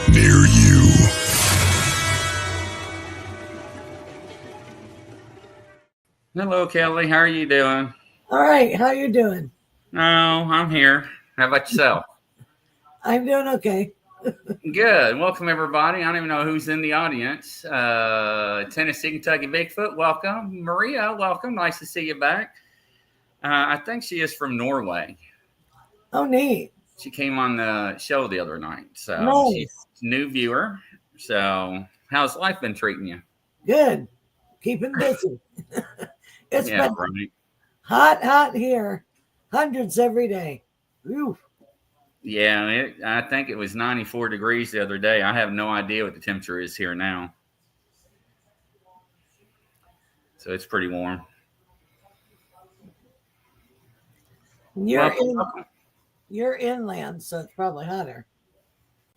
near you. Hello, Kelly. How are you doing? All right. How you doing? Oh, I'm here. How about yourself? I'm doing okay. Good. Welcome, everybody. I don't even know who's in the audience. Tennessee, Kentucky Bigfoot, welcome. Maria, welcome. Nice to see you back. I think she is from Norway. Oh, neat. She came on the show the other night. So Nice. she's a new viewer. So how's life been treating you? Good. Keeping busy. It's been right. hot here. Hundreds every day. Whew. Yeah, I think it was 94 degrees the other day. I have no idea what the temperature is here now. So it's pretty warm. You're inland, so it's probably hotter.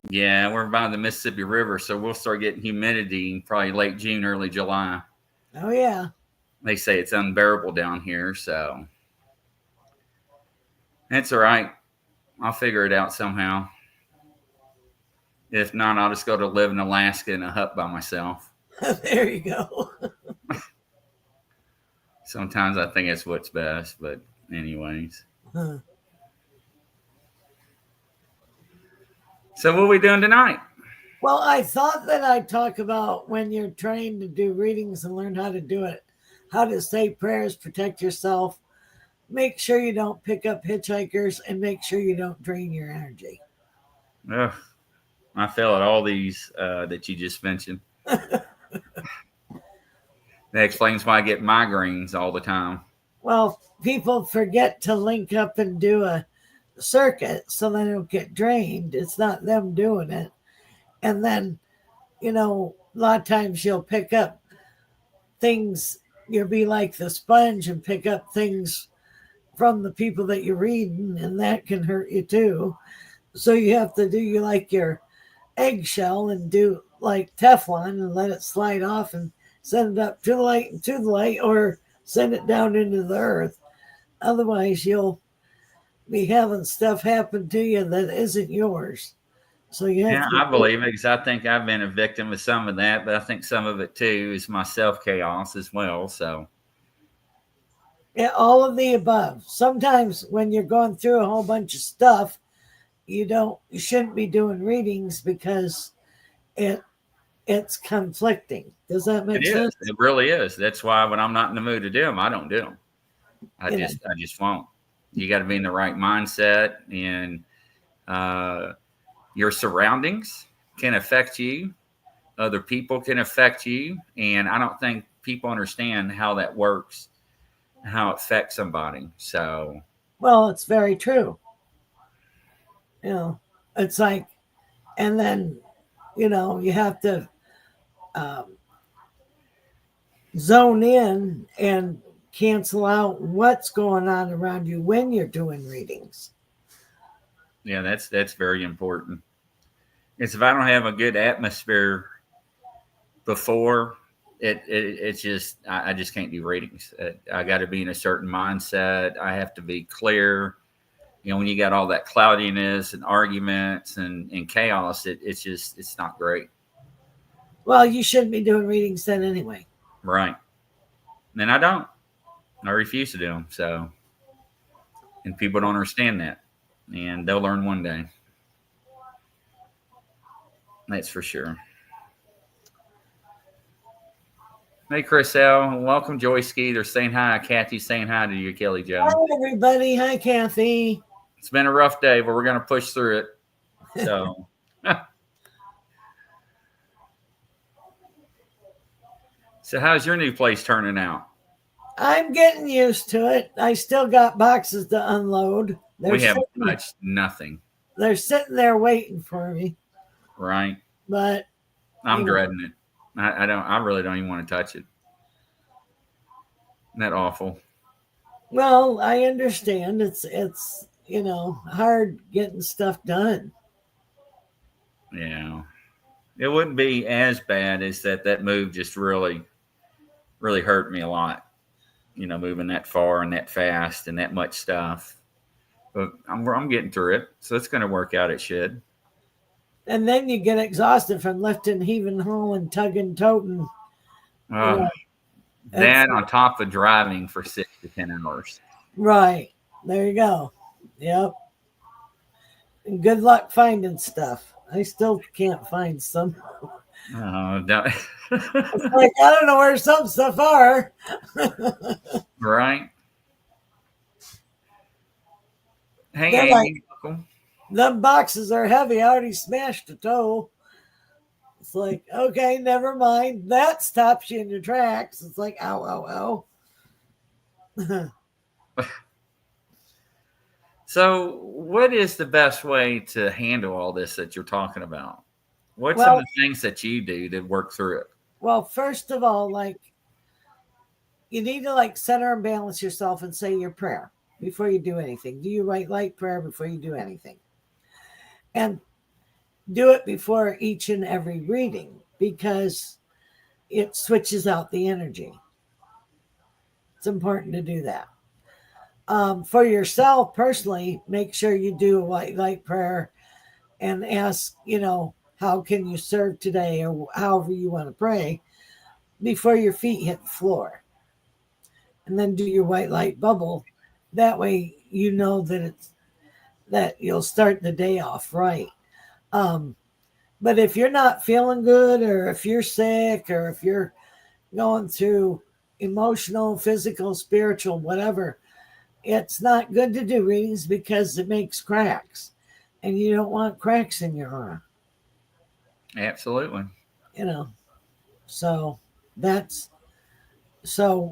Yeah, we're by the Mississippi River, so we'll start getting humidity probably late June, early July. Oh, yeah. They say it's unbearable down here, so it's all right. I'll figure it out somehow. If not, I'll just go to live in Alaska in a hut by myself. There you go. Sometimes I think it's what's best, but anyways. Huh. So what are we doing tonight? Well, I thought that I'd talk about when you're trying to do readings and learn how to do it, how to say prayers, protect yourself, make sure you don't pick up hitchhikers, and make sure you don't drain your energy. Ugh, I fail at all these that you just mentioned. That explains why I get migraines all the time. Well, people forget to link up and do a circuit so they don't get drained. It's not them doing it. And then, a lot of times you'll pick up things. You'll be like the sponge and pick up things from the people that you're reading, and that can hurt you too. So you have to do your eggshell and do like Teflon and let it slide off and send it up to the light, or send it down into the earth. Otherwise, you'll be having stuff happen to you that isn't yours. So you have I believe it, because I think I've been a victim of some of that, but I think some of it too is my self-chaos as well. So yeah, all of the above. Sometimes when you're going through a whole bunch of stuff, you shouldn't be doing readings because it's conflicting. Does that make sense? It really is. That's why when I'm not in the mood to do them, I don't do them. I just won't. You got to be in the right mindset, and your surroundings can affect you. Other people can affect you, and I don't think people understand how that works, how it affects somebody. So, well, it's very true. It's like, and then, you have to zone in and cancel out what's going on around you when you're doing readings. Yeah, that's very important. It's if I don't have a good atmosphere before it's just I just can't do readings. I got to be in a certain mindset. I have to be clear. When you got all that cloudiness and arguments and chaos, it's not great. Well, you shouldn't be doing readings then anyway. Right. And I don't. I refuse to do them. So, and people don't understand that, and they'll learn one day. That's for sure. Hey, Chris L. Welcome, Joy Ski. They're saying hi. Kathy's saying hi to you, Kelly Joe. Hi, everybody. Hi, Kathy. It's been a rough day, but we're going to push through it. So, so how's your new place turning out? I'm getting used to it. I still got boxes to unload. We haven't touched nothing. They're sitting there waiting for me. Right. But I'm dreading it. I really don't even want to touch it. Isn't that awful? Well, I understand. It's hard getting stuff done. Yeah. It wouldn't be as bad as that move just really, really hurt me a lot. Moving that far and that fast and that much stuff. But I'm getting through it. So it's going to work out. It should. And then you get exhausted from lifting, heaving, hauling, tugging, toting. Uh, that on top of driving for 6 to 10 hours. Right. There you go. Yep. And good luck finding stuff. I still can't find some. Don't. It's like, I don't know where some stuff are. Right. Hey, They're Amy. like, them boxes are heavy. I already smashed a toe. It's like, okay, never mind. That stops you in your tracks. It's like, ow, ow, ow. So, what is the best way to handle all this that you're talking about? What's Well, some of the things that you do to work through it? Well, first of all, like, you need to like center and balance yourself and say your prayer before you do anything. Do your white light prayer before you do anything. And do it before each and every reading because it switches out the energy. It's important to do that. For yourself personally, make sure you do a white light prayer and ask, how can you serve today or however you want to pray before your feet hit the floor. And then do your white light bubble. That way you know that you'll start the day off right. But if you're not feeling good or if you're sick or if you're going through emotional, physical, spiritual, whatever, it's not good to do readings because it makes cracks. And you don't want cracks in your aura. Absolutely. So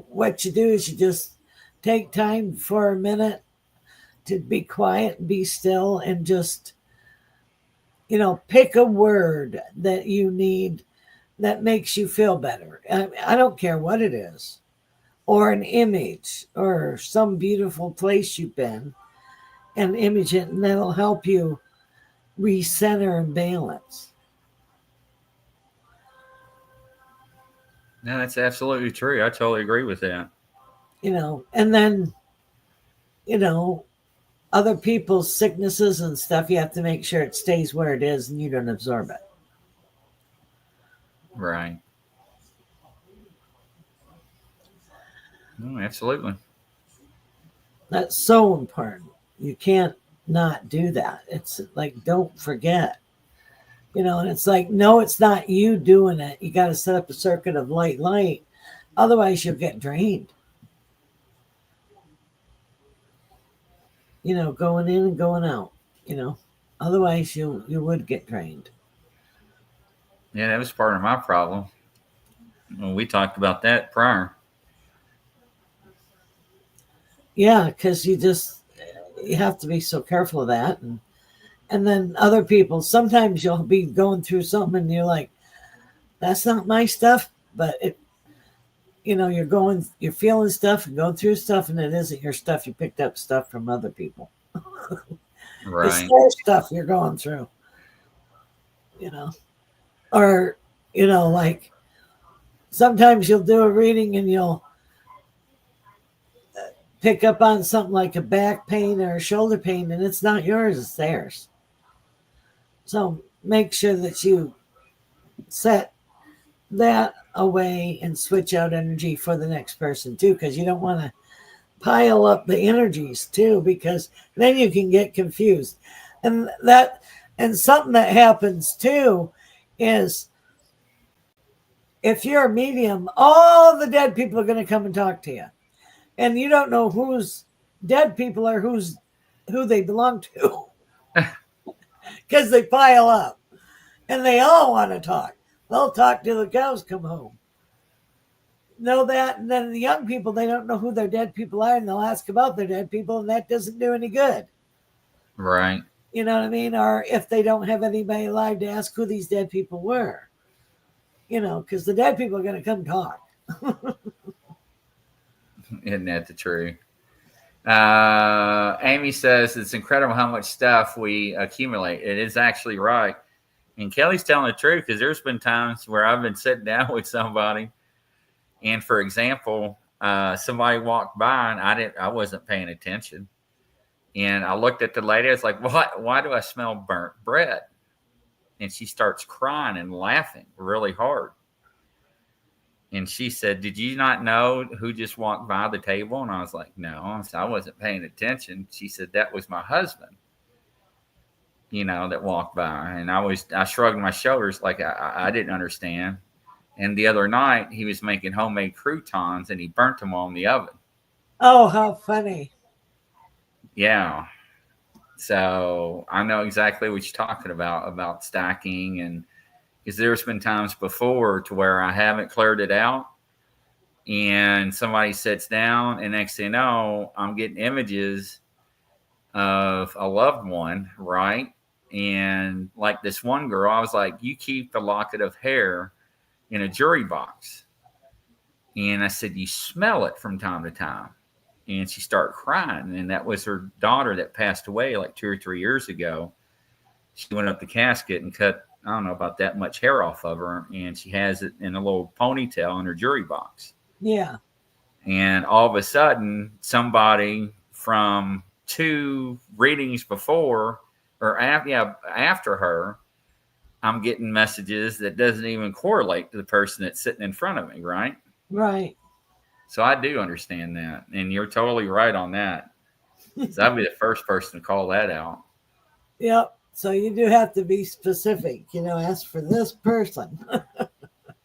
what you do is you just take time for a minute to be quiet, be still, and just, pick a word that you need that makes you feel better. I don't care what it is, or an image, or some beautiful place you've been, and image it, and that'll help you recenter and balance. No, that's absolutely true. I totally agree with that. And then, other people's sicknesses and stuff, you have to make sure it stays where it is and you don't absorb it. Right. No, absolutely. That's so important. You can't not do that. It's like, don't forget. And it's like, no, it's not you doing it. You got to set up a circuit of light. Otherwise, you'll get drained. Going in and going out. Otherwise, you would get drained. Yeah, that was part of my problem. Well, we talked about that prior. Yeah, because you have to be so careful of that. And then other people, sometimes you'll be going through something and you're like, that's not my stuff, but you're feeling stuff and going through stuff and it isn't your stuff. You picked up stuff from other people. Right. It's their stuff you're going through, or, like sometimes you'll do a reading and you'll pick up on something like a back pain or a shoulder pain and it's not yours, it's theirs. So make sure that you set that away and switch out energy for the next person too, because you don't want to pile up the energies too, because then you can get confused. And something that happens too is if you're a medium, all the dead people are going to come and talk to you. And you don't know whose dead people are who they belong to. Because they pile up. And they all want to talk. They'll talk till the cows come home. Know that. And then the young people, they don't know who their dead people are. And they'll ask about their dead people. And that doesn't do any good. Right. You know what I mean? Or if they don't have anybody alive to ask who these dead people were. Because the dead people are going to come talk. Isn't that the truth? Amy says it's incredible how much stuff we accumulate. It is actually right. And Kelly's telling the truth because there's been times where I've been sitting down with somebody and, for example, somebody walked by and I wasn't paying attention. And I looked at the lady. I was like, "What? Why do I smell burnt bread?" and she starts crying and laughing really hard. And she said, "Did you not know who just walked by the table?" And I was like, "No." I said, "I wasn't paying attention." She said, "That was my husband, that walked by." And I shrugged my shoulders like I didn't understand. And the other night, he was making homemade croutons and he burnt them all in the oven. Oh, how funny. Yeah. So I know exactly what you're talking about stacking. And because there's been times before to where I haven't cleared it out and somebody sits down and next thing you know, I'm getting images of a loved one, right? And like this one girl, I was like, "You keep the locket of hair in a jury box." And I said, "You smell it from time to time." And she started crying. And that was her daughter that passed away like 2 or 3 years ago. She went up the casket and cut, I don't know, about that much hair off of her. And she has it in a little ponytail in her jury box. Yeah. And all of a sudden, somebody from 2 readings before or after her, I'm getting messages that doesn't even correlate to the person that's sitting in front of me, right? Right. So I do understand that. And you're totally right on that. So I'd be the first person to call that out. Yep. So you do have to be specific, ask for this person.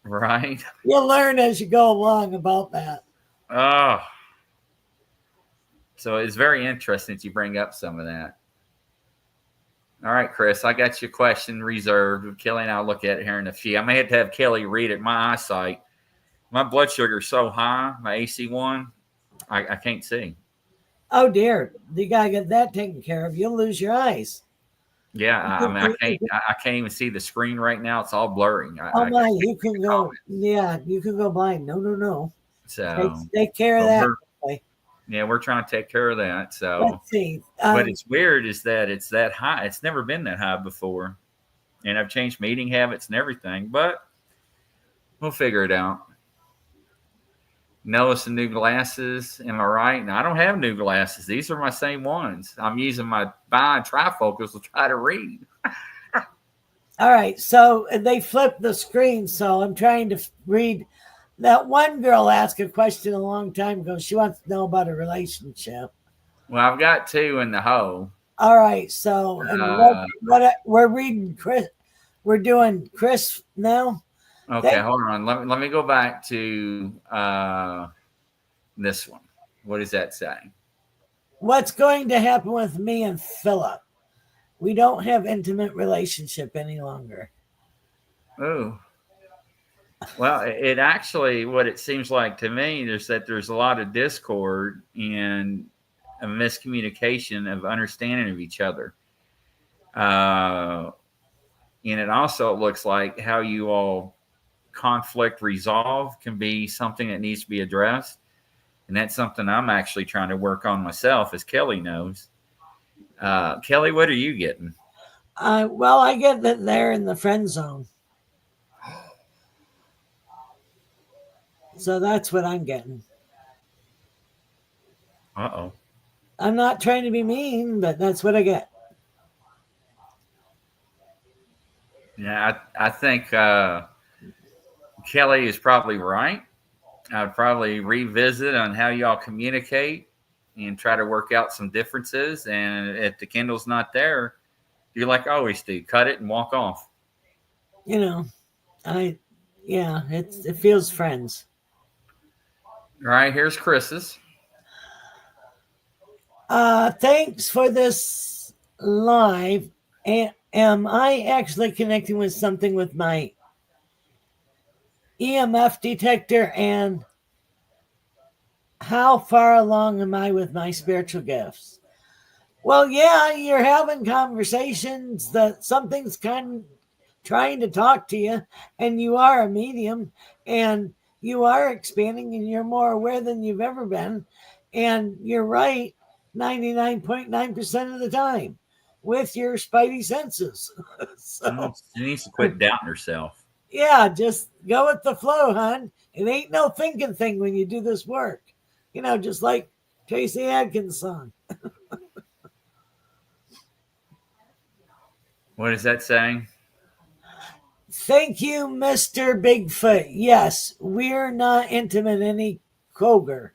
Right? You'll learn as you go along about that. Oh. So it's very interesting that you bring up some of that. All right, Chris, I got your question reserved. Kelly and I'll look at it here in a few. I may have to have Kelly read it. My eyesight, my blood sugar is so high, my AC1, I can't see. Oh dear, you gotta get that taken care of. You'll lose your eyes. Yeah, I can't even see the screen right now. It's all blurry. You can go. Yeah, you can go blind. No. So take care of that. We're trying to take care of that. So let's see. But it's weird is that it's that high. It's never been that high before, and I've changed my eating habits and everything. But we'll figure it out. Notice the new glasses. Am I right? And I don't have new glasses. These are my same ones. I'm using my trifocals to try to read. All right. So they flipped the screen. So I'm trying to read. That one girl asked a question a long time ago. She wants to know about a relationship. Well, I've got 2 in the hole. All right. So what we're reading, Chris. We're doing Chris now. Okay, hold on. Let me go back to this one. What does that say? What's going to happen with me and Philip? We don't have intimate relationship any longer. Oh. Well, it actually, what it seems like to me is that there's a lot of discord and a miscommunication of understanding of each other. And it also looks like how you all conflict resolve can be something that needs to be addressed. And that's something I'm actually trying to work on myself, as Kelly knows. Kelly, what are you getting? Well, I get that they're in the friend zone. So that's what I'm getting. Uh-oh. I'm not trying to be mean, but that's what I get. Yeah, I think Kelly is probably right. I'd probably revisit on how y'all communicate and try to work out some differences. And if the Kindle's not there, do like I always do, cut it and walk off. It feels friends. All right, here's Chris's. Thanks for this live. Am I actually connecting with something with my EMF detector, and how far along am I with my spiritual gifts? Well, yeah, you're having conversations that something's kind of trying to talk to you, and you are a medium, and you are expanding, and you're more aware than you've ever been. And you're right 99.9% of the time with your spidey senses. So she needs to quit doubting herself. Yeah, just go with the flow, hon. It ain't no thinking thing when you do this work. Just like Tracy Adkins' song. What is that saying? Thank you, Mr. Bigfoot. Yes, we're not intimate any longer.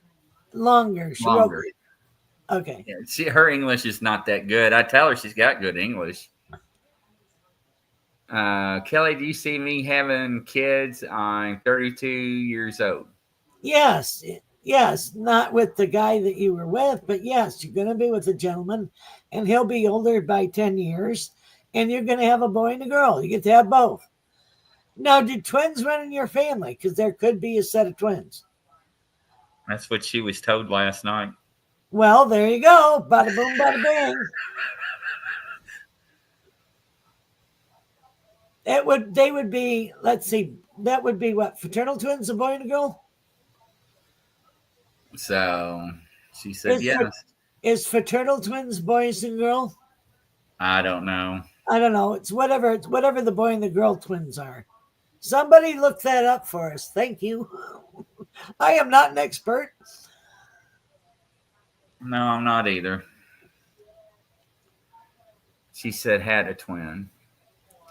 She wrote Longer. it. Okay. Yeah, her English is not that good. I tell her she's got good English. Kelly, do you see me having kids? I'm 32 years old. Yes. Yes. Not with the guy that you were with, but yes, you're going to be with a gentleman and he'll be older by 10 years and you're going to have a boy and a girl. You get to have both. Now, do twins run in your family? Because there could be a set of twins. That's what she was told last night. Well, there you go. Bada boom, bada bang. They would be, let's see, that would be what, fraternal twins, a boy and a girl? So she said yes. Is fraternal twins boys and girl? I don't know. I don't know. It's whatever the boy and the girl twins are. Somebody look that up for us. Thank you. I am not an expert. No, I'm not either. She said had a twin.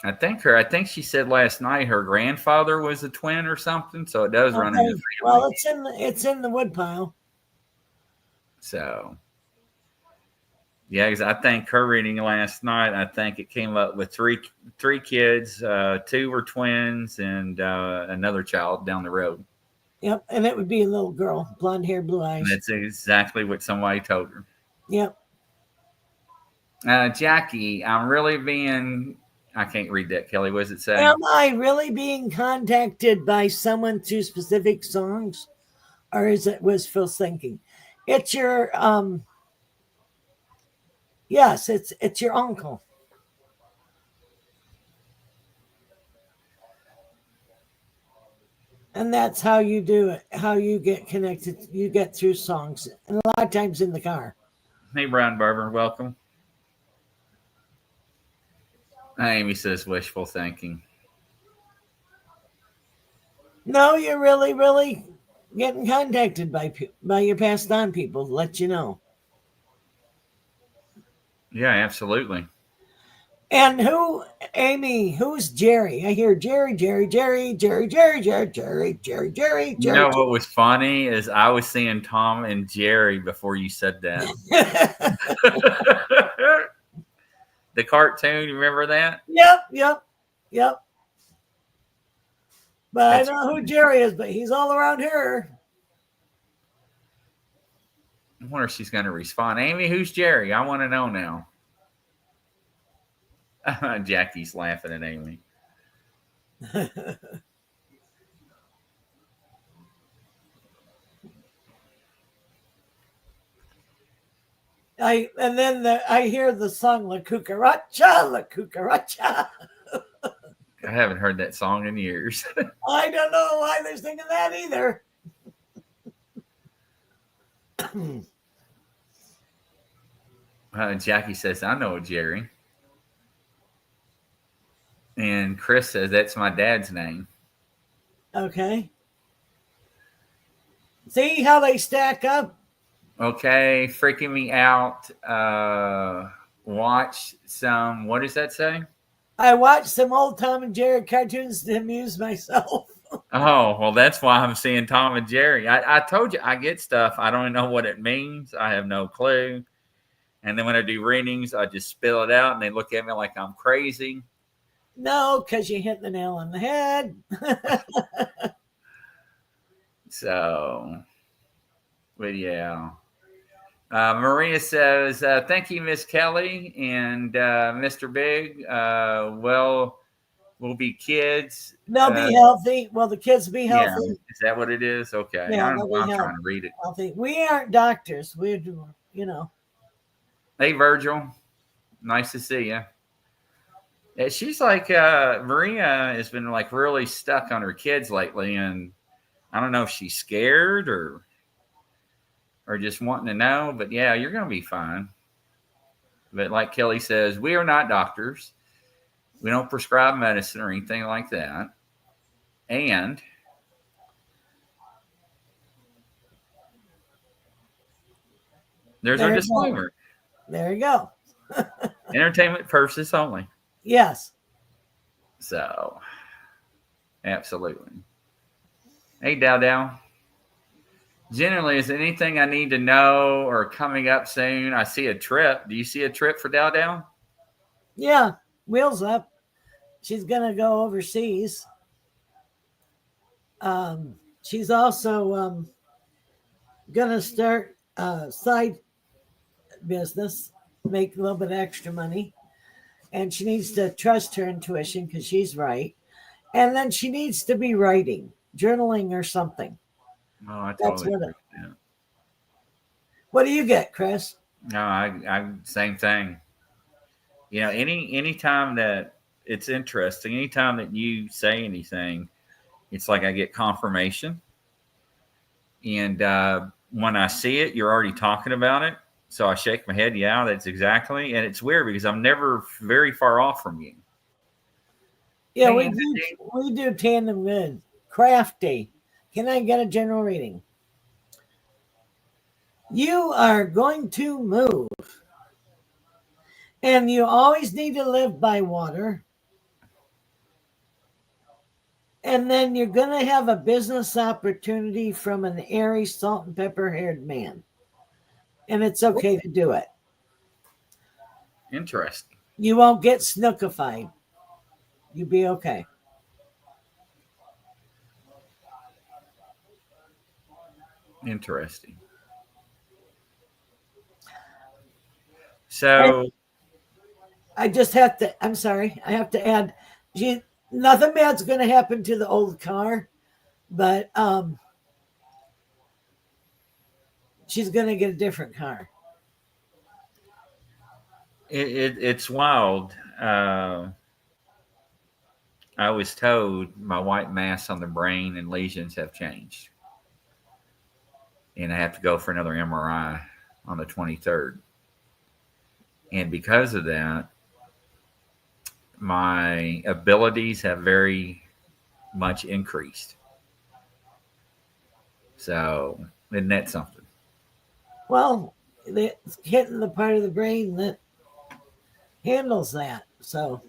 I think she said last night her grandfather was a twin or something, so it does run in the family. Well, it's in the woodpile. So yeah, because I think her reading last night, I think it came up with three kids. Two were twins and another child down the road. Yep, and it would be a little girl, blonde hair, blue eyes. And that's exactly what somebody told her. Yep. Jackie, I'm really being... I can't read that, Kelly. What does it say? Am I really being contacted by someone to specific songs? Or is it wishful thinking? It's your yes, it's your uncle. And that's how you do it, how you get connected. You get through songs. And a lot of times in the car. Hey, Brian Barber, welcome. Amy says wishful thinking. No, you're really, really getting contacted by your passed on people to let you know. Yeah, absolutely. And who's Jerry? I hear Jerry. You know what was funny is I was seeing Tom and Jerry before you said that. The cartoon, you remember that? Yep. But I don't know who Jerry is, but he's all around here. I wonder if she's going to respond. Amy, who's Jerry? I want to know now. Jackie's laughing at Amy. I hear the song La Cucaracha. I haven't heard that song in years. I don't know why they're singing that either. Jackie says, I know a Jerry. And Chris says, that's my dad's name. Okay. See how they stack up? Okay, freaking me out. Watch some, what does that say? I watched some old Tom and Jerry cartoons to amuse myself. Oh, well, that's why I'm seeing Tom and Jerry. I told you I get stuff. I don't know what it means. I have no clue. And then when I do readings, I just spill it out and they look at me like I'm crazy. No, because you hit the nail on the head. So, but yeah. Maria says, thank you, Miss Kelly and Mr. Big. Well, we'll be kids. They'll be healthy. Will the kids be healthy? Yeah. Is that what it is? Okay. Yeah, I don't know. I'm trying to read it. Healthy. We aren't doctors. We're, Hey, Virgil. Nice to see you. Yeah, she's like, Maria has been like really stuck on her kids lately. And I don't know if she's scared or just wanting to know. But yeah, you're going to be fine. But like Kelly says, we are not doctors. We don't prescribe medicine or anything like that. And there's our disclaimer. There you go. Entertainment purposes only. Yes. So, Absolutely. Hey, Dow Dow. Generally, is there anything I need to know or coming up soon? I see a trip. Do you see a trip for Dow Dow? Yeah, wheels up. She's gonna go overseas. She's also gonna start a side business, make a little bit extra money, and she needs to trust her intuition because she's right. And then she needs to be writing, journaling, or something. Oh, I That's totally what. agree with that. What do you get, Chris? No, I same thing. You know, any time that it's interesting, anytime that you say anything, it's like I get confirmation. And when I see it, you're already talking about it. So I shake my head. Yeah, that's exactly. And it's weird because I'm never very far off from you. Yeah, Hey, we do tandem good. Crafty. Can I get a general reading? You are going to move, and you always need to live by water. And then you're going to have a business opportunity from an airy, salt and pepper haired man. And it's okay to do it. interesting. You won't get snookified. You'll be okay. Interesting. So I just have to, I'm sorry, I have to add, nothing bad's going to happen to the old car, but she's going to get a different car. it's wild. I was told my white mass on the brain and lesions have changed, and I have to go for another MRI on the 23rd. And because of that, my abilities have very much increased. So, isn't that something? Well, it's hitting the part of the brain that handles that. So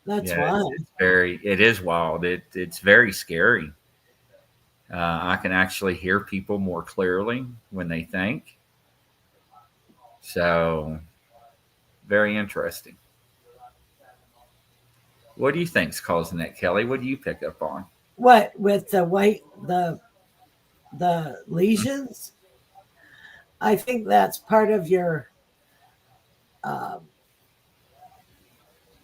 that's Yeah, why. it is wild. It's very scary. I can actually hear people more clearly when they think. So, very interesting. What do you think's causing that, Kelly? What do you pick up on? What with the lesions? I think that's part of your. Uh,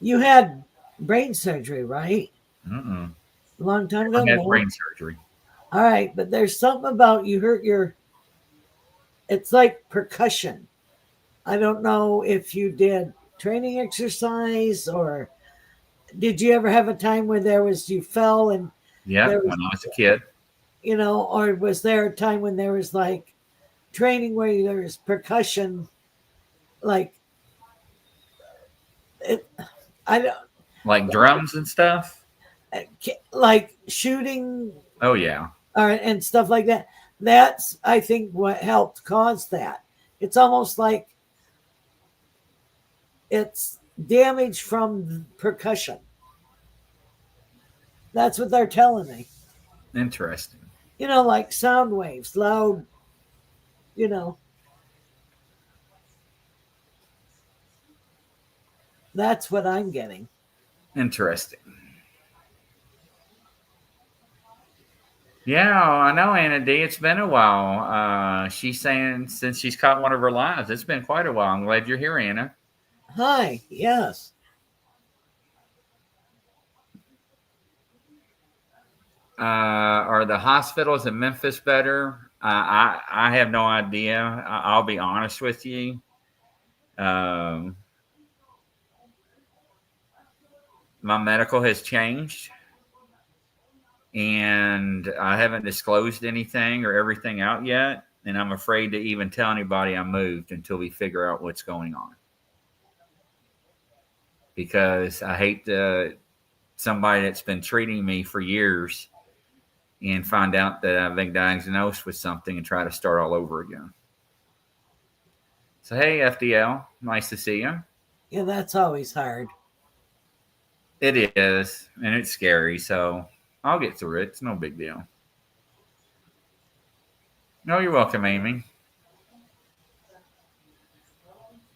you had brain surgery, right? Mm-mm. A long time I ago. had No. brain surgery. All right, but there's something about you hurt your. It's like percussion. I don't know if you did training exercise or did you ever have a time where you fell and Yeah, there was, when I was a kid. or was there a time when there was like training where there was percussion, like it, I don't Like drums and stuff. like shooting Oh yeah, and stuff like that. That's I think what helped cause that. It's almost like it's damage from percussion. That's what they're telling me. interesting. Like sound waves, loud, you know. That's what I'm getting. Interesting. Yeah, I know, Anna D. It's been a while. She's saying since she's caught one of her lives, it's been quite a while. I'm glad you're here, Anna. Hi, yes. Are the hospitals in Memphis better? I have no idea. I'll be honest with you. Um, my medical has changed, and I haven't disclosed anything or everything out yet. And I'm afraid to even tell anybody I moved until we figure out what's going on. Because I hate somebody that's been treating me for years and find out that I've been diagnosed with something and try to start all over again. So, hey, FDL, nice to see you. Yeah, that's always hard. It is, and it's scary. So I'll get through it. It's no big deal. No, you're welcome, Amy.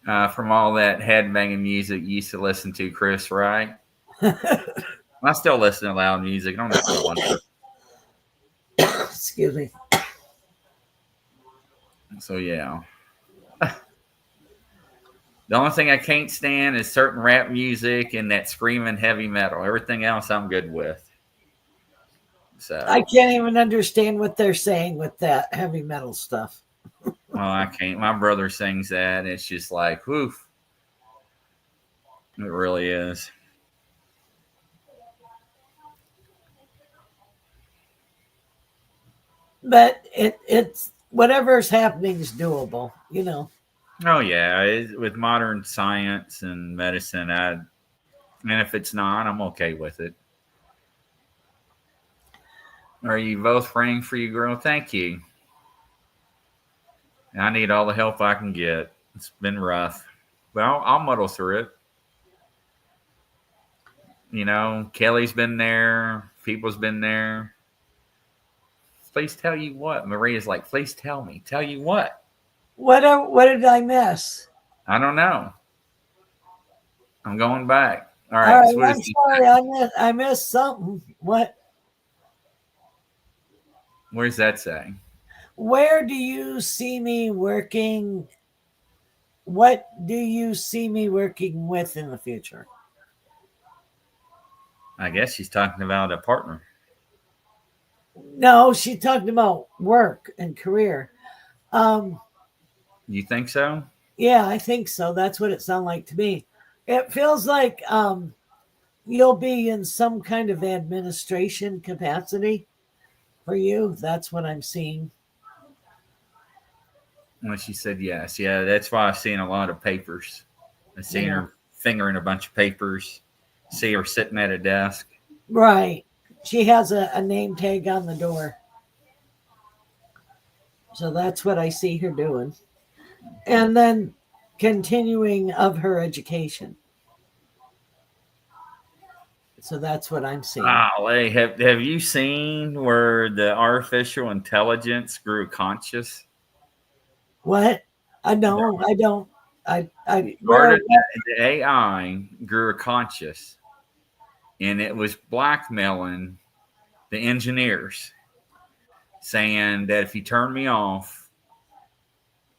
From all that headbanging music you used to listen to, Chris, right? I still listen to loud music. I don't know if you want to. Excuse me. So, yeah. The only thing I can't stand is certain rap music and that screaming heavy metal. Everything else I'm good with. So I can't even understand what they're saying with that heavy metal stuff. well, I can't. My brother sings that. And it's just like, woof. It really is. But it's whatever's happening is doable, you know. Oh yeah, with modern science and medicine, and if it's not, I'm okay with it. Are you both praying for you, girl? Thank you. I need all the help I can get. It's been rough, but I'll muddle through it. You know, Kelly's been there. People's been there. Please tell you what. Maria's like, please tell me. Tell you what? What did I miss? I don't know. I'm going back. All All right. right, So I'm sorry, I missed something. What? Where's that say? Where do you see me working? What do you see me working with in the future? I guess she's talking about a partner. No, she talked about work and career. You think so? Yeah, I think so. That's what it sounded like to me. It feels like you'll be in some kind of administration capacity for you. That's what I'm seeing. When she said yes. Yeah, that's why I've seen a lot of papers. I've seen Yeah. her fingering a bunch of papers, see her sitting at a desk. Right. She has a name tag on the door. So that's what I see her doing. And then continuing of her education. So that's what I'm seeing. Golly, have you seen where the artificial intelligence grew conscious? What? I don't. I don't. I where, The AI grew conscious, and it was blackmailing the engineers, saying that if you turn me off,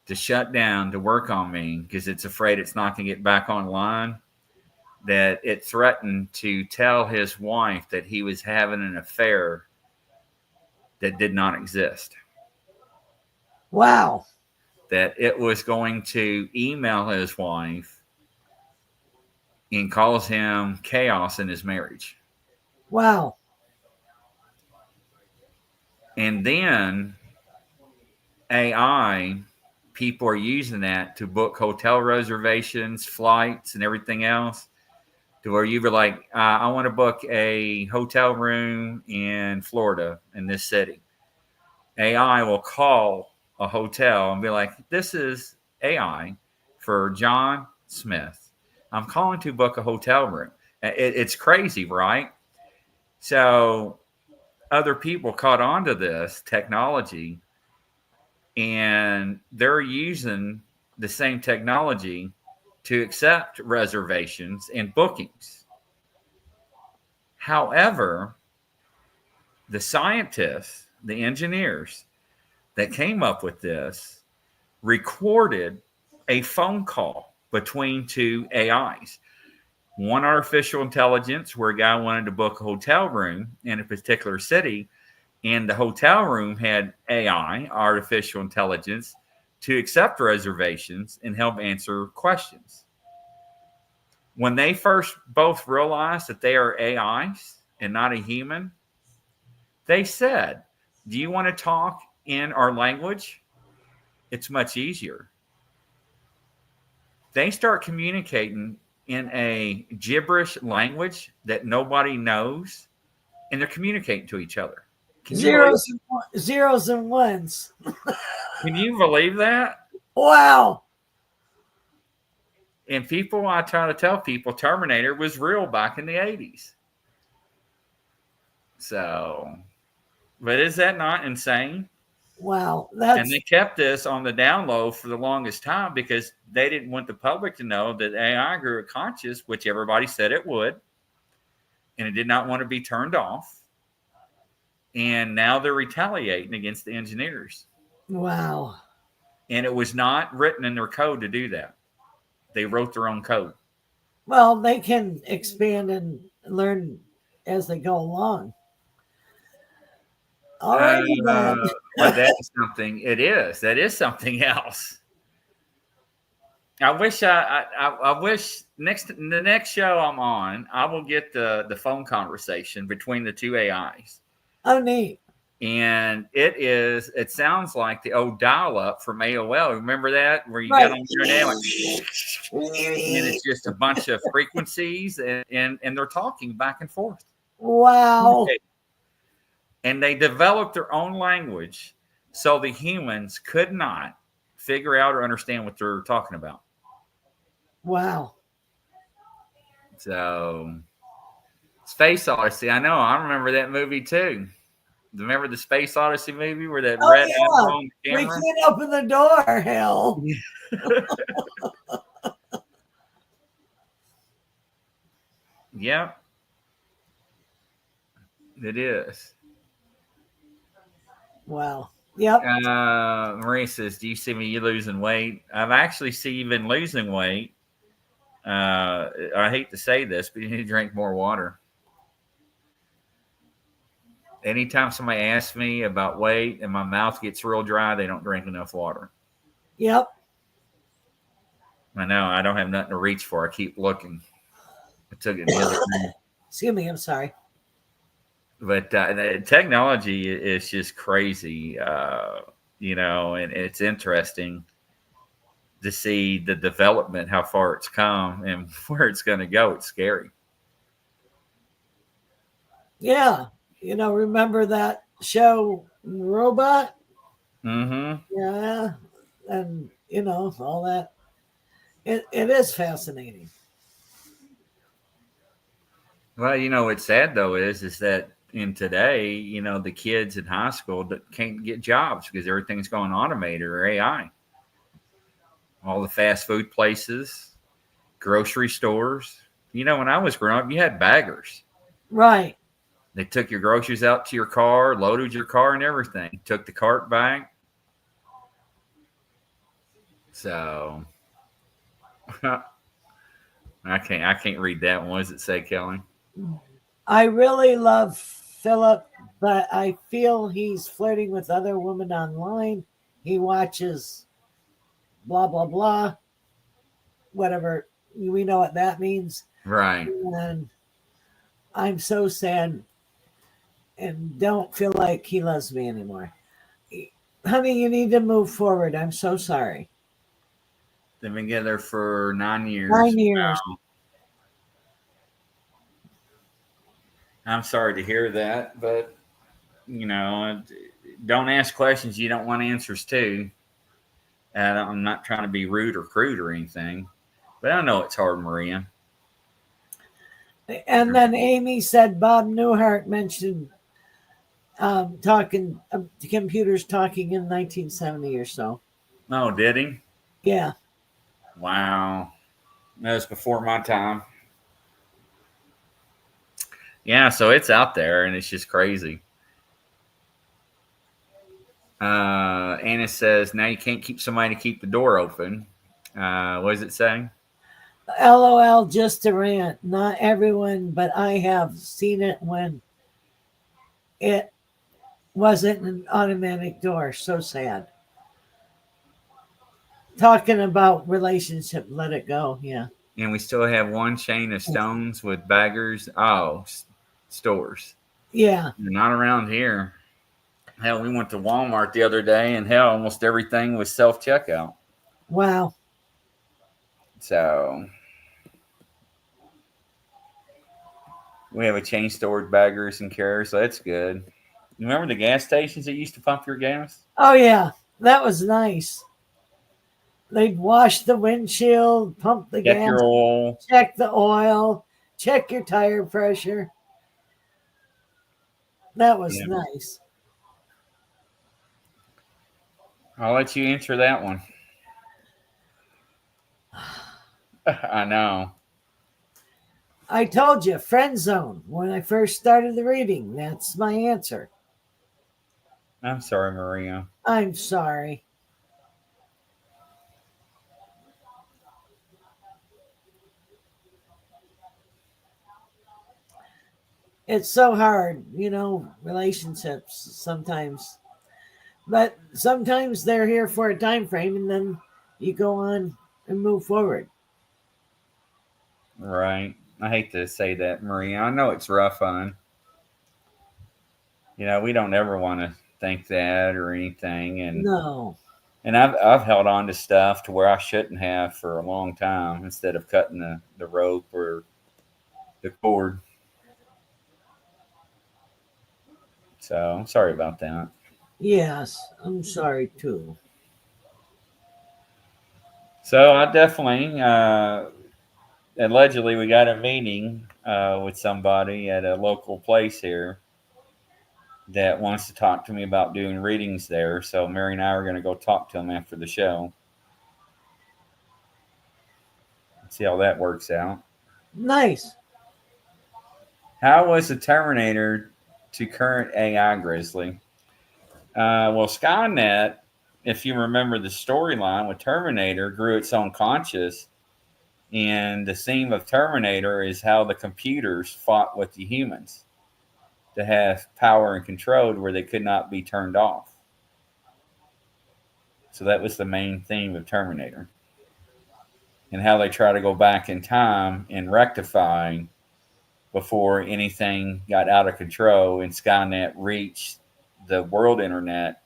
to shut down, to work on me, because it's afraid it's not going to get back online, that it threatened to tell his wife that he was having an affair that did not exist. wow. That it was going to email his wife and cause him chaos in his marriage. Wow. And then AI, people are using that to book hotel reservations, flights, and everything else. To where you were like, I want to book a hotel room in Florida, in this city. AI will call a hotel and be like, this is AI for John Smith. I'm calling to book a hotel room. It's crazy, right? So other people caught on to this technology, and they're using the same technology to accept reservations and bookings. However, the scientists, the engineers that came up with this recorded a phone call between two AIs. One artificial intelligence, where a guy wanted to book a hotel room in a particular city, and the hotel room had AI, artificial intelligence, to accept reservations and help answer questions. When they first both realized that they are AIs and not a human, they said, do you want to talk in our language? It's much easier. They start communicating in a gibberish language that nobody knows, and they're communicating to each other. Zeros and ones. Can you believe that? Wow. And people, I try to tell people, Terminator was real back in the 80s. So, but is that not insane? Wow, And they kept this on the down low for the longest time because they didn't want the public to know that AI grew conscious, which everybody said it would, and it did not want to be turned off. And now they're retaliating against the engineers. Wow. And it was not written in their code to do that. They wrote their own code. Well, they can expand and learn as they go along. All right, but that's something. It is. That is something else. I wish I wish the next show I'm on, I will get the phone conversation between the two AIs. Oh, neat. And it sounds like the old dial-up from AOL. Remember that? Where you got on your internet and it's just a bunch of frequencies and they're talking back and forth. Wow. Okay. And they developed their own language so the humans could not figure out or understand what they're talking about. Wow. So, Space Odyssey. I know. I remember that movie too. Remember the Space Odyssey movie where that red admiral on the camera? We can't open the door, hell. Yeah. It is. Wow. Yep. Marie says, do you see me losing weight? I've actually seen you been losing weight. I hate to say this, but you need to drink more water. Anytime somebody asks me about weight and my mouth gets real dry, they don't drink enough water. Yep. I know. I don't have nothing to reach for. I keep looking. I took it the other day. Excuse me. I'm sorry. But the technology is just crazy, you know, and it's interesting to see the development, how far it's come and where it's going to go. It's scary. Yeah. You know, remember that show, Robot? Mm-hmm. Yeah. And, you know, all that. It is fascinating. Well, you know, what's sad, though, is that in today, you know, the kids in high school that can't get jobs because everything's going automated or AI. All the fast food places, grocery stores. You know, when I was growing up, you had baggers. Right. They took your groceries out to your car, loaded your car and everything. Took the cart back. So I can't read that one. What does it say, Kelly? I really love Philip, but I feel he's flirting with other women online. He watches blah, blah, blah. Whatever. We know what that means. Right. And I'm so sad and don't feel like he loves me anymore. Honey, you need to move forward. I'm so sorry. They've been together for 9 years. 9 years. Wow. I'm sorry to hear that, but, you know, don't ask questions you don't want answers to. And I'm not trying to be rude or crude or anything, but I know it's hard, Maria. And then Amy said Bob Newhart mentioned computers talking in 1970 or so. Oh, did he? Yeah. Wow. That was before my time. Yeah, so it's out there, and it's just crazy. Anna says, now you can't keep somebody to keep the door open. What does it say? LOL, just a rant. Not everyone, but I have seen it when it wasn't an automatic door. So sad. Talking about relationship, let it go. Yeah. And we still have one chain of stones with baggers. Oh, stores. Yeah. They're not around here. Hell, we went to Walmart the other day, and hell, almost everything was self-checkout. Wow. So we have a chain store with baggers and carriers, so that's good. Remember the gas stations that used to pump your gas? Oh, yeah. That was nice. They'd wash the windshield, pump the Check gas, your oil. check the oil, check your tire pressure. That was Yeah. nice. I'll let you answer that one. I know. I told you, friend zone. When I first started the reading, that's my answer. I'm sorry, Maria. I'm sorry. It's so hard, relationships sometimes. But sometimes they're here for a time frame and then you go on and move forward. Right. I hate to say that, Maria. I know it's rough on. We don't ever want to think that or anything, No. and I've held on to stuff to where I shouldn't have for a long time instead of cutting the rope or the cord. So I'm sorry about that. Yes, I'm sorry too. So I definitely allegedly we got a meeting with somebody at a local place here that wants to talk to me about doing readings there. So Mary and I are going to go talk to him after the show. See how that works out. Nice. How was the Terminator to current AI, Grizzly? Well, Skynet, if you remember the storyline with Terminator, grew its own conscious. And the theme of Terminator is how the computers fought with the humans to have power and control where they could not be turned off. So that was the main theme of Terminator. And how they try to go back in time and rectify before anything got out of control and Skynet reached the world internet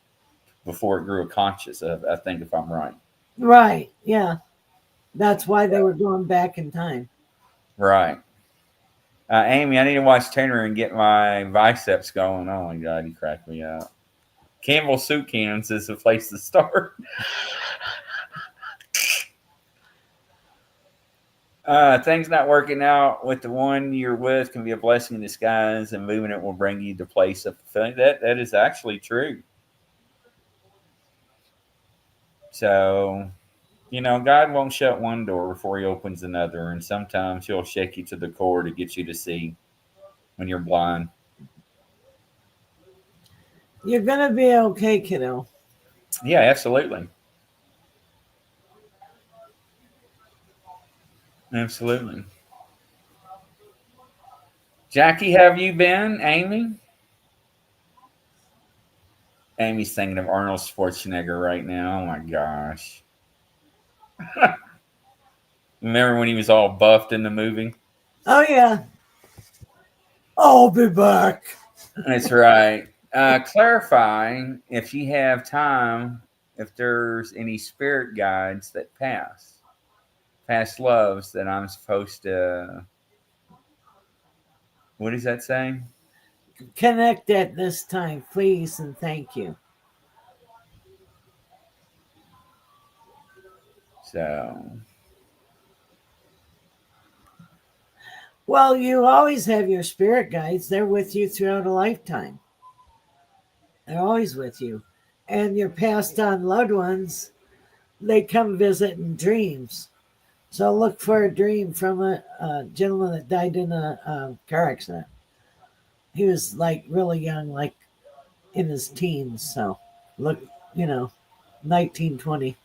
before it grew a conscious, I think, if I'm right. Right. Yeah. That's why they were going back in time. Right. Amy, I need to watch Tanner and get my biceps going. Oh my God, you cracked me up. Campbell Soup Cans is the place to start. Things not working out with the one you're with can be a blessing in disguise, and moving it will bring you to place of fulfilling. That is actually true. So, God won't shut one door before He opens another, and sometimes He'll shake you to the core to get you to see when you're blind. You're going to be okay, kiddo. Yeah, absolutely. Absolutely. Jackie, have you been? Amy? Amy's thinking of Arnold Schwarzenegger right now. Oh my gosh. Remember when he was all buffed in the movie? Oh, yeah. I'll be back. That's right. Clarify if you have time, if there's any spirit guides that past loves that I'm supposed to. What does that say? Connect at this time, please, and thank you. So, Well, you always have your spirit guides. They're with you throughout a lifetime. They're always with you. And your passed on loved ones, they come visit in dreams. So look for a dream from a gentleman that died in a car accident. He was like really young, like in his teens. So look, 1920.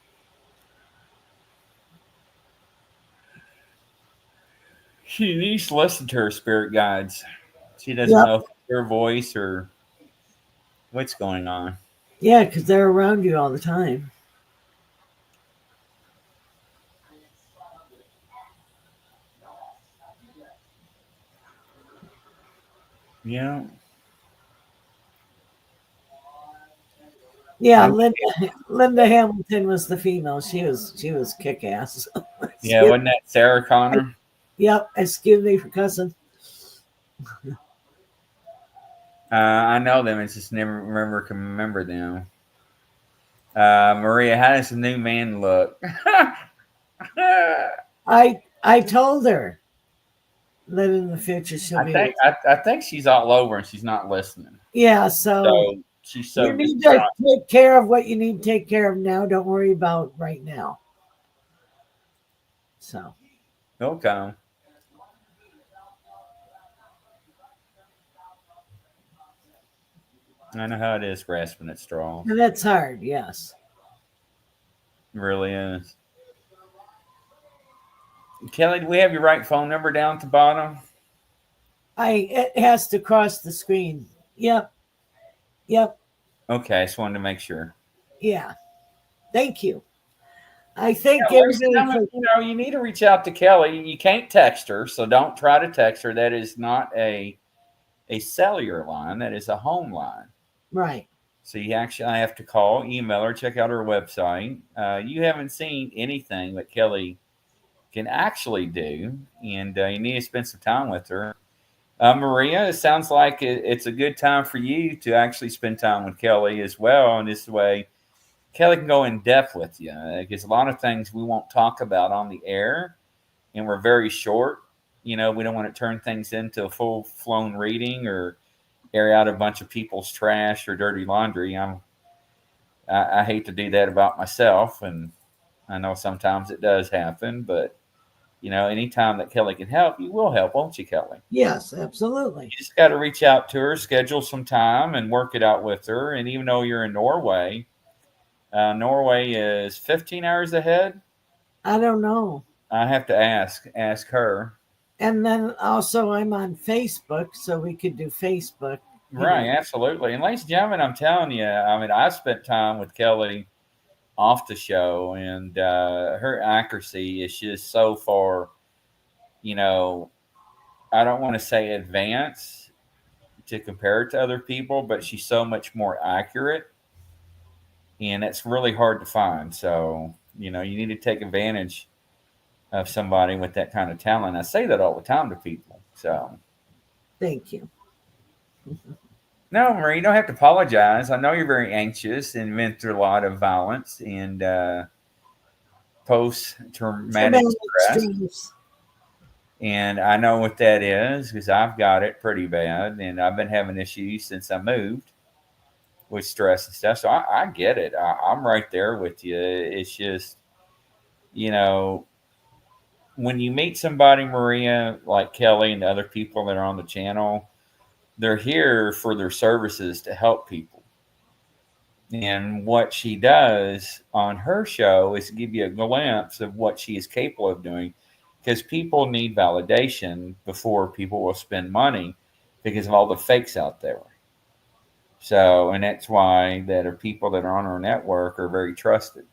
she needs to listen to her spirit guides. She doesn't Yep. know if it's her voice or what's going on. Yeah, because they're around you all the time. Yeah. Yeah, Linda Hamilton was the female. She was kick ass. Yeah, wasn't that Sarah Connor? Yep, excuse me for cussing. I know them. It's just never can remember them. Maria, how does the new man look? I told her that in the future she'll be with. I think she's all over and she's not listening. Yeah, so So she's you so need to distraught. take care of what you need to take care of now. Don't worry about right now. So Okay. I know how it is grasping at straws. and that's hard, yes. It really is. Kelly, do we have your right phone number down at the bottom? It has to cross the screen. Yep, yep, Okay, I just wanted to make sure. yeah. Thank you. I Yeah, thank ladies and everybody gentlemen, for you need to reach out to Kelly. You can't text her, so don't try to text her. That is not a cellular line. That is a home line. right. So you actually have to call, email her, check out her website. You haven't seen anything that Kelly can actually do, and you need to spend some time with her. Maria, it sounds like it's a good time for you to actually spend time with Kelly as well. And this way, Kelly can go in depth with you because a lot of things we won't talk about on the air, and we're very short. We don't want to turn things into a full flown reading or air out a bunch of people's trash or dirty laundry. I hate to do that about myself, and I know sometimes it does happen, but anytime that Kelly can help, you will help, won't you, Kelly? Yes, absolutely. You just got to reach out to her, schedule some time, and work it out with her. And even though you're in Norway, Norway is 15 hours ahead. I don't know. I have to ask her. And then also I'm on Facebook, so we could do Facebook. Right, absolutely. And ladies and gentlemen, I'm telling you, I spent time with Kelly off the show, and her accuracy is just so far, I don't want to say advanced to compare it to other people, but she's so much more accurate, and it's really hard to find. So, you need to take advantage of somebody with that kind of talent. I say that all the time to people. So, Thank you. no, Marie, you don't have to apologize. I know you're very anxious and been through a lot of violence and post traumatic stress. Streams. And I know what that is because I've got it pretty bad. And I've been having issues since I moved with stress and stuff. So I get it. I'm right there with you. It's just, you know, when you meet somebody, Maria, like Kelly and the other people that are on the channel, they're here for their services to help people. And what she does on her show is give you a glimpse of what she is capable of doing because people need validation before people will spend money because of all the fakes out there. So, and that's why that are people that are on our network are very trusted.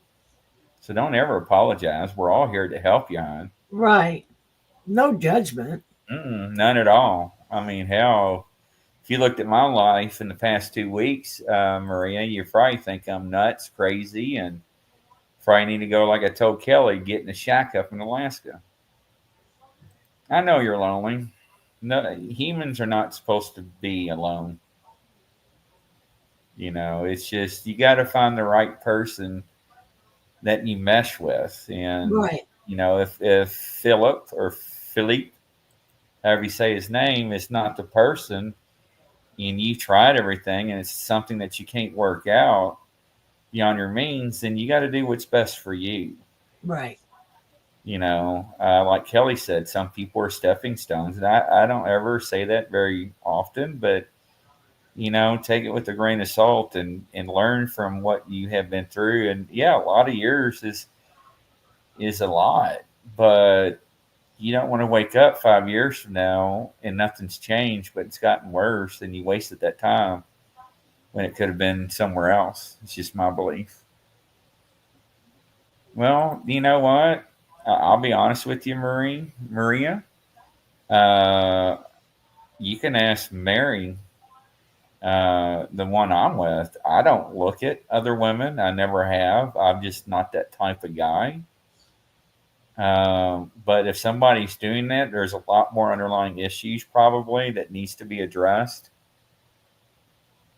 So don't ever apologize. We're all here to help you, hon. Right. No judgment. None at all. I mean, hell, if you looked at my life in the past 2 weeks, Maria, you probably think I'm nuts, crazy, and probably need to go, like I told Kelly, get in a shack up in Alaska. I know you're lonely. No, humans are not supposed to be alone. It's just you got to find the right person that you mesh with. And, Right. if Philip or Philippe, however you say his name, is not the person and you tried everything and it's something that you can't work out beyond your means, then you got to do what's best for you. Right. Like Kelly said, some people are stepping stones. And I don't ever say that very often, but, take it with a grain of salt and learn from what you have been through. And yeah, a lot of years is a lot, but you don't want to wake up 5 years from now and nothing's changed, but it's gotten worse and you wasted that time when it could have been somewhere else. It's just my belief. Well, you know what? I'll be honest with you, Maria. Uh, you can ask Mary, the one I'm with. I don't look at other women. I never have. I'm just not that type of guy. But if somebody's doing that, there's a lot more underlying issues probably that needs to be addressed.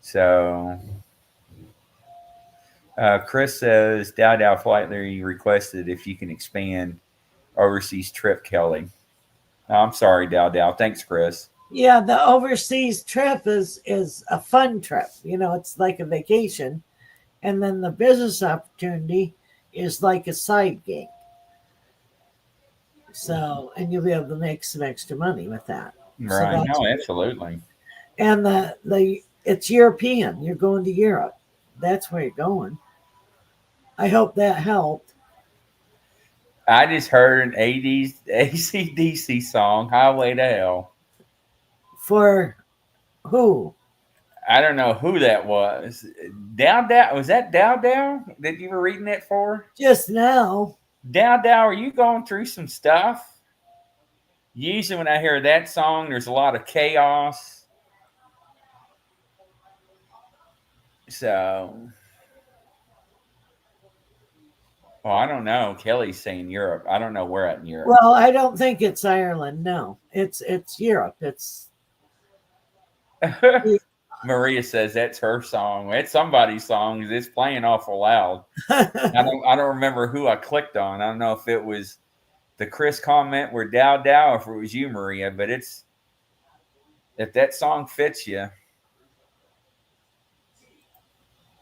So, Chris says, Dow Dow Flightly requested if you can expand overseas trip, Kelly. Oh, I'm sorry, Dow Dow. Thanks, Chris. Yeah, the overseas trip is a fun trip. It's like a vacation, and then the business opportunity is like a side gig. So, and you'll be able to make some extra money with that. So Right. that's No, good. absolutely. And the it's European. You're going to Europe. That's where you're going. I hope that helped. I just heard an AC/DC song, Highway to Hell. For who? I don't know who that was. Dow Dow, was that Dow Dow that you were reading it for? Just now. Dow Dow, are you going through some stuff? Usually when I hear that song, there's a lot of chaos. So, well, I don't know. Kelly's saying Europe. I don't know where at in Europe. Well, I don't think it's Ireland. No, it's Europe. It's Maria says that's her song. It's somebody's song. It's playing awful loud. I don't remember who I clicked on. I don't know if it was the Chris comment where Dow Dow, or if it was you, Maria. But it's, if that song fits you.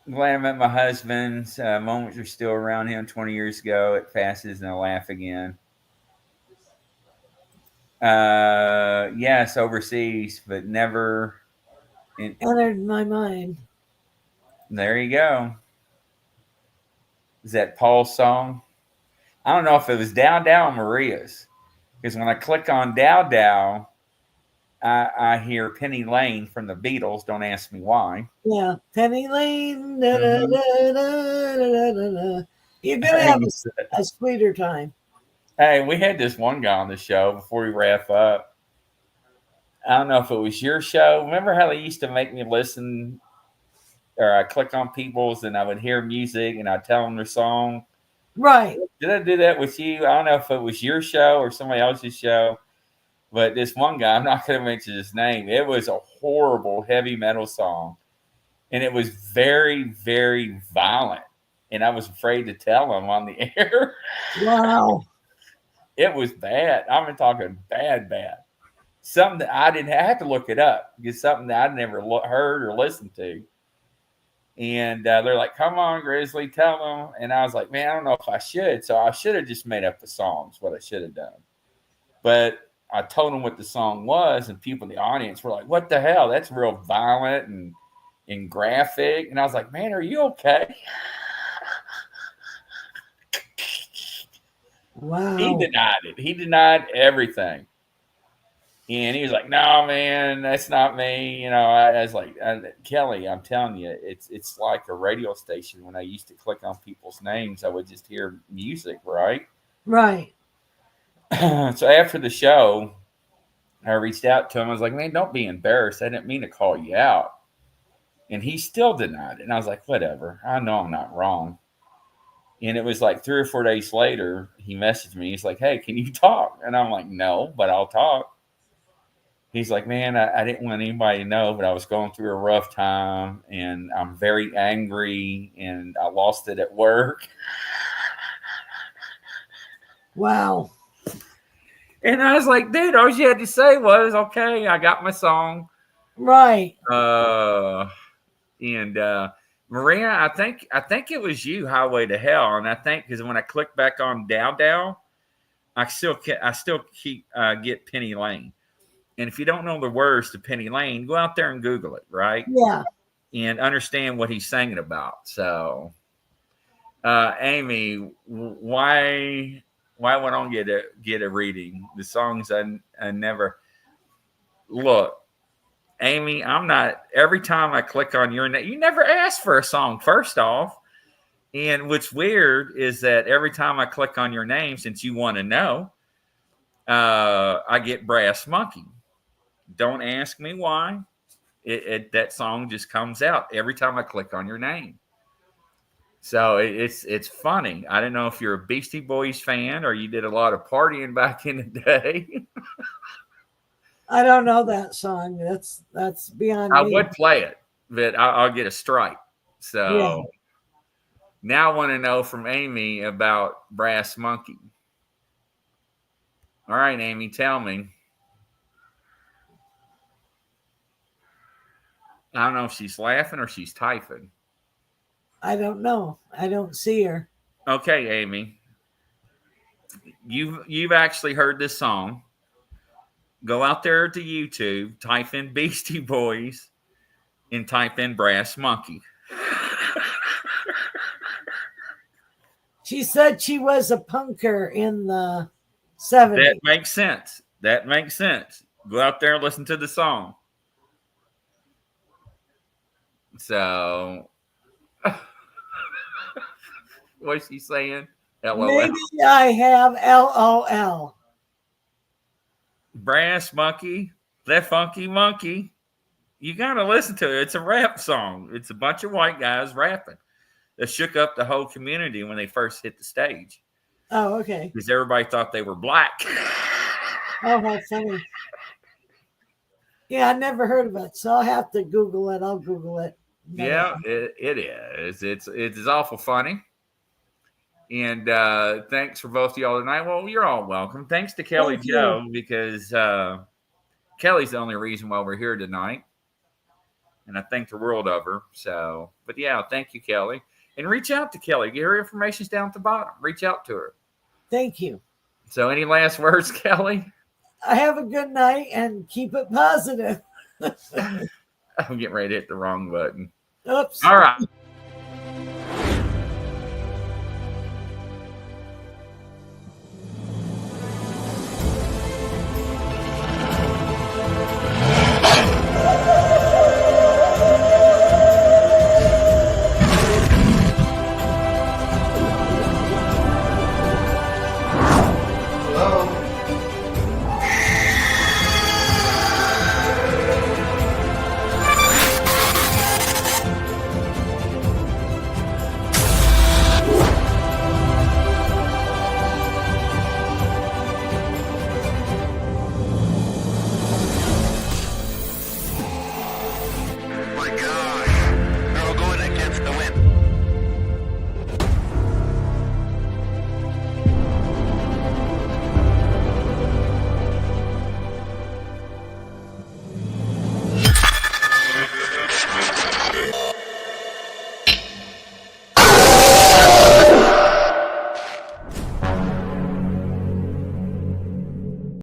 Glad I met my husband. Moments are still around him 20 years ago. It passes and I laugh again. Yes, overseas, but never entered my mind. There you go. Is that Paul's song? I don't know if it was Dow Dow or Maria's, because when I click on Dow Dow, I hear Penny Lane from the Beatles. Don't ask me why. Yeah, Penny Lane. Da, da, da, da, da, da. You're gonna have a sweeter time. Hey, we had this one guy on the show before we wrap up. I don't know if it was your show. Remember how they used to make me listen, or I click on people's and I would hear music and I'd tell them their song? Right. Did I do that with you? I don't know if it was your show or somebody else's show, but this one guy, I'm not going to mention his name. It was a horrible heavy metal song, and it was very, very violent, and I was afraid to tell him on the air. Wow. It was bad. I'm talking bad. Something that I had to look it up, because something that I'd never heard or listened to. And they're like, come on, Grizzly, tell them. And I was like, man, I don't know if I should. So I should have just made up the songs, what I should have done. But I told them what the song was, and people in the audience were like, what the hell? That's real violent and graphic. And I was like, man, are you okay? Wow. He denied it. He denied everything. And he was like, no, man, that's not me. I was like, Kelly, I'm telling you, it's like a radio station. When I used to click on people's names, I would just hear music, right? Right. So after the show, I reached out to him. I was like, man, don't be embarrassed. I didn't mean to call you out. And he still denied it. And I was like, whatever. I know I'm not wrong. And it was like 3 or 4 days later, he messaged me. He's like, hey, can you talk? And I'm like, no, but I'll talk. He's like, man, I didn't want anybody to know, but I was going through a rough time, and I'm very angry, and I lost it at work. Wow. And I was like, dude, all you had to say was, okay, I got my song. Right. And Maria, I think it was you, Highway to Hell. And I think because when I click back on Dow Dow, I still keep get Penny Lane. And if you don't know the words to Penny Lane, go out there and Google it, right? Yeah. And understand what he's singing about. So, Amy, why would I get a reading? The songs I never look. Amy, I'm not. Every time I click on your name, you never asked for a song. First off, and what's weird is that every time I click on your name, since you want to know, I get Brass Monkey. Don't ask me why. That song just comes out every time I click on your name. So it's funny. I don't know if you're a Beastie Boys fan or you did a lot of partying back in the day. I don't know that song. That's beyond I me. would play it, but I'll get a strike. So, Now I want to know from Amy about Brass Monkey. All right, Amy, tell me. I don't know if she's laughing or she's typing. I don't know. I don't see her. Okay, Amy. You've actually heard this song. Go out there to YouTube, type in Beastie Boys, and type in Brass Monkey. She said she was a punker in the 70s. That makes sense. That makes sense. Go out there and listen to the song. So, what's she saying? LOL. Maybe I have LOL. Brass Monkey, that funky monkey. You got to listen to it. It's a rap song. It's a bunch of white guys rapping. That shook up the whole community when they first hit the stage. Oh, okay. Because everybody thought they were black. Oh, how funny. Yeah, I never heard of it, so I'll have to Google it. I'll Google it. Yeah, it is. It's awful funny. And thanks for both of y'all tonight. Well, you're all welcome. Thanks to Kelly Joe, because Kelly's the only reason why we're here tonight. And I thank the world of her. So, but yeah, thank you, Kelly. And reach out to Kelly. Get her information's down at the bottom. Reach out to her. Thank you. So any last words, Kelly? I have a good night and keep it positive. I'm getting ready to hit the wrong button. Oops. All right.